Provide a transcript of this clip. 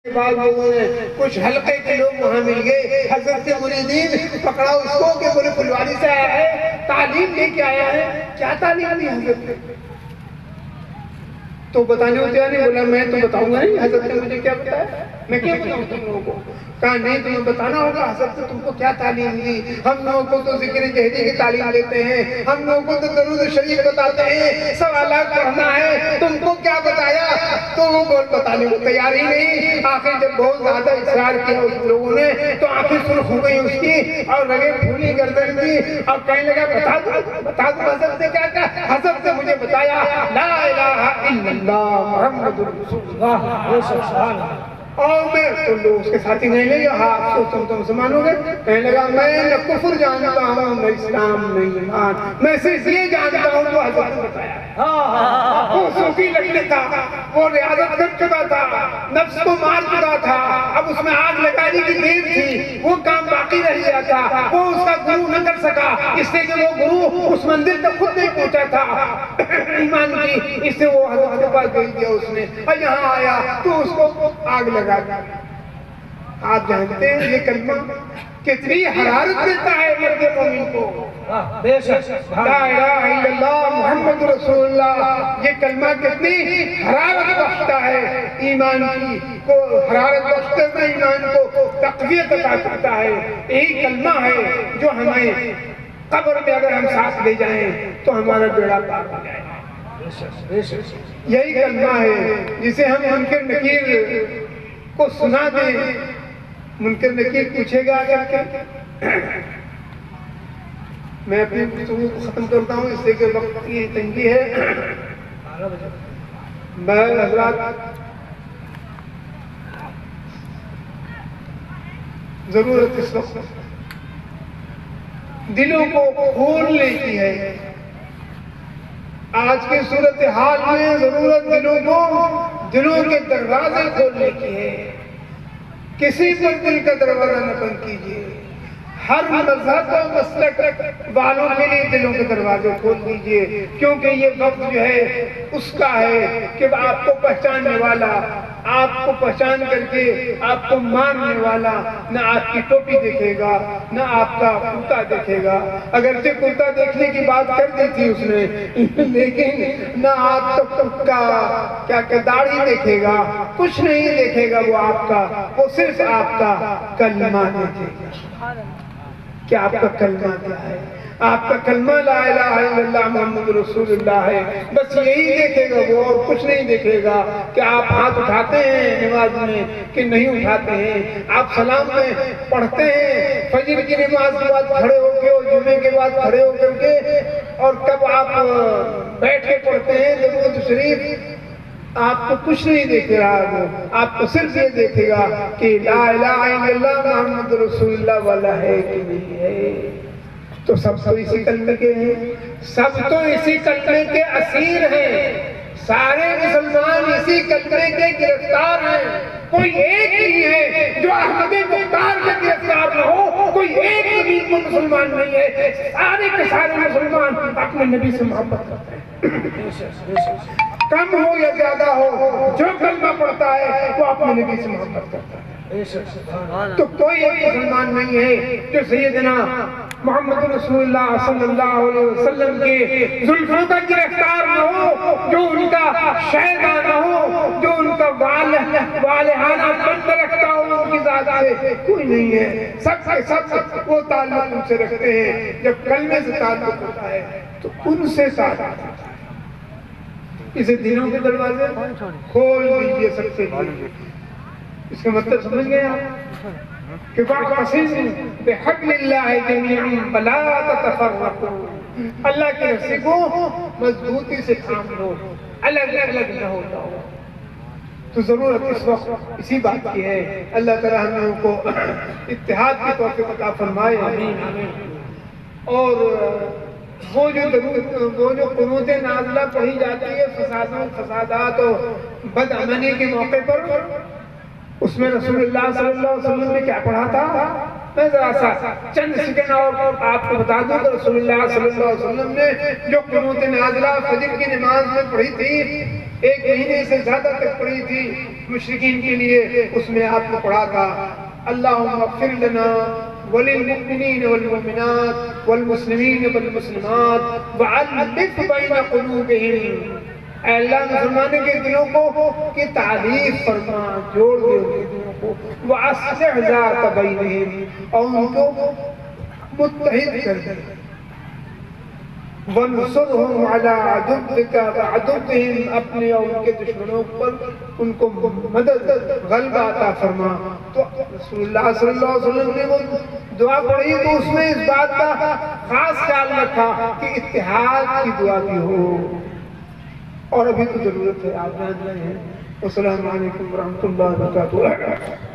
بعد لوگوں نے کچھ حلقے کے لوگ وہاں مل گئے، حضرت مریدین پکڑا اس کو کہ بولے پھلواری سے آیا ہے، تعلیم لے کے آیا ہے، کیا تعلیم دی حضرت نے؟ تو بتانے ہوتے ہیں نہیں، بولا میں تو بتاؤں گا نہیں، حضرت نے مجھے کیا بتایا، میں کیا بتاؤں تم لوگوں کو؟ کہا نہیں تمہیں بتانا ہوگا حضرت نے تم کو کیا تعلیم دی، ہم لوگوں کو تو ذکر جہری کی تعلیم دیتے ہیں، ہم لوگوں کو تو درود شریف بتاتے ہیں، سوالات پڑھنا ہے، تم کو کیا بتایا؟ تو وہ بول بتانے کو تیار ہی نہیں۔ آخر جب بہت زیادہ اصرار کیا اس لوگوں نے تو آنکھیں سرخ ہو گئی اس کی اور رگیں پھولی گردن کی اور کہنے لگا بتا دو حضرت نے کیا کہا؟ حضرت نے مجھے بتایا لا الہ الا اللہ محمد رسول اللہ، اور میں تو لوگ اس کے ساتھی نہیں لے ہاں تم مسلمان ہو گئے؟ کہنے لگا میں نہ کفر جانتا ہوں نہ اسلام نہ ایمان، میں صرف یہ جانتا ہوں جو حضرت نے بتایا۔ وہ صوفی لگنے تھا، وہ ریاضت کر چکا تھا، نفس کو مار چکا تھا، اب اس میں آگ لگانے کی دیر تھی، وہ کام باقی رہ گیا تھا، وہ اس کا گرو نہ کر سکا، اس سے کہ وہ گرو اس منزل تک خود نہیں پہنچا تھا ایمان کی، اس سے وہ حضرت کے پاس بھیج دیا اس نے، اور یہاں آیا تو اس کو آگ لگا دیا۔ آپ جانتے ہیں یہ کلمہ کتنی حرارت دیتا ہے مرد مومن کو، لا الہ الا اللہ محمد رسول اللہ، یہ کلمہ کتنی حرارت بخشتا ہے ایمان کی کو، حرارت بخشتا ہے ایمان کو، تقویت عطا کرتا ہے۔ یہی کلمہ ہے جو ہمیں قبر میں اگر ہم ساتھ لے جائیں تو ہمارا بیڑا پار ہو جائے۔ یہی کلمہ ہے جسے ہم منکر نکیر کو سنا دیں، منکر نکیر پوچھے گا اگر کہ میں اپنی گفتگو کو ختم کرتا ہوں اس لیے کہ وقت کی تنگی ہے۔ بہر حضرات ضرورت اس وقت دلوں کو کھولنے کی ہے، آج کی صورتحال میں ضرورت دلوں کے دروازے کھولنے کی ہے۔ کسی پر دل کا دروازہ نہ بند کیجیے، ہر مذہب و مسلک والوں کے لیے دلوں کے دروازے کھول دیجیے، کیونکہ یہ وقت جو ہے اس کا ہے کہ آپ کو پہچاننے والا، آپ کو پہچان کر کے آپ کو ماننے والا نہ آپ کی ٹوپی دیکھے گا نہ آپ کا کرتا دیکھے گا، اگرچہ کرتا دیکھنے کی بات کر دی تھی اس نے، لیکن نہ آپ کا کیا داڑھی دیکھے گا، کچھ نہیں دیکھے گا وہ آپ کا، وہ صرف آپ کا کلمہ دیکھے گا کہ آپ کا کلمہ کیا ہے۔ آپ کا کلمہ لا الہ الا اللہ محمد رسول اللہ ہے، بس یہی دیکھے گا وہ، اور کچھ نہیں دیکھے گا کہ آپ ہاتھ اٹھاتے ہیں نماز میں کہ نہیں اٹھاتے ہیں، آپ سلام میں پڑھتے ہیں فجر کی نماز کے بعد کھڑے ہو کے اور جمعے کے بعد کھڑے ہو کر کے، اور کب آپ بیٹھ کے پڑھتے ہیں درود شریف، آپ کو کچھ نہیں دیکھ رہا وہ، آپ کو صرف یہ دیکھے گا کہ لا الہ الا اللہ محمد رسول اللہ والا ہے کہ نہیں ہے۔ تو سب تو اسی کلمے کے ہیں، سب تو اسی کلمے کے اسیر ہیں، سارے مسلمان اسی کلمے کے گرفتار ہیں، کوئی ایک نہیں ہے جو احمد مختار کے گرفتار نہ ہو، کوئی ایک نبی کو مسلمان نہیں ہے، سارے کے سارے مسلمان اپنے نبی سے محبت کرتے ہیں، کم ہو یا زیادہ ہو، جو کلمہ پڑھتا ہے وہ اپنے نبی سے محبت کرتا ہے۔ تو کوئی ایک مسلمان نہیں ہے جو سیدنا محمد رسول اللہ صلی اللہ علیہ وسلم کے زلفوں کا گرفتار نہ ہو، جو ان کا شہدہ نہ ہو، جو ان کا والہانہ بند رکھتا ہو ان کی ذات سے، کوئی نہیں ہے۔ سب کے سب وہ تعلق ان سے رکھتے ہیں، جب کلمے سے تعلق ہوتا ہے تو ان سے تعلق ہوتا ہے۔ اسے دلوں کے دروازے کھول دیجئے سب سے لیے، اس کا مطلب سمجھ گئے آپ کہ وَاعْتَصِمُوا بِحَبْلِ اللَّهِ جَمِيعًا وَلَا تَتَفَرَّقُوا، اللہ کی رسی کو مضبوطی سے تھام لو، الگ الگ نہ ہو جاؤ۔ تو ضرورت اس وقت اسی بات کی ہے، اللہ تعالیٰ ہم لوگوں کو اتحاد کی توفیق عطا فرمائے، اور وہ جو قنوت نازلہ پڑھی جاتی ہے فسادات و بدعملی کے موقع پر، اس میں رسول اللہ صلی اللہ علیہ وسلم نے کیا پڑھا تھا؟ میں ذرا سا چند سیکنڈ اور آپ کو بتا دوں کہ رسول اللہ صلی اللہ علیہ وسلم نے جو قنوت نازلہ فجر کی نماز میں پڑھی تھی، 1 مہینے سے زیادہ تک پڑھی تھی، مشرکین کے لیے اس میں آپ نے پڑھا تھا اللہم اغفر لنا وللمؤمنین والمؤمنات والمسلمین والمسلمات وعلق بین قلوبہم، اے اللہ مسلمانوں کے دلوں کو کی تعلیف فرما، جوڑ دے ان کے دلوں کو، وَأَصْلِحْ ذَاتَ بَيْنِهِمْ، اور ان کو متحد کر دے، وَانْصُرْهُمْ عَلَىٰ عَدُوِّكَ وَعَدُوِّهِمْ، اپنے اور ان کے دشمنوں پر ان کو مدد غلبہ عطا فرما۔ تو رسول اللہ صلی اللہ علیہ وسلم نے وہ دعا پڑھی تو اس میں اس بات کا خاص خیال رکھا کہ اتحاد کی دعا بھی ہو، اور ابھی تو ضرورت ہے، آپ جان رہے ہیں۔ السلام علیکم ورحمۃ اللہ وبرکاتہ۔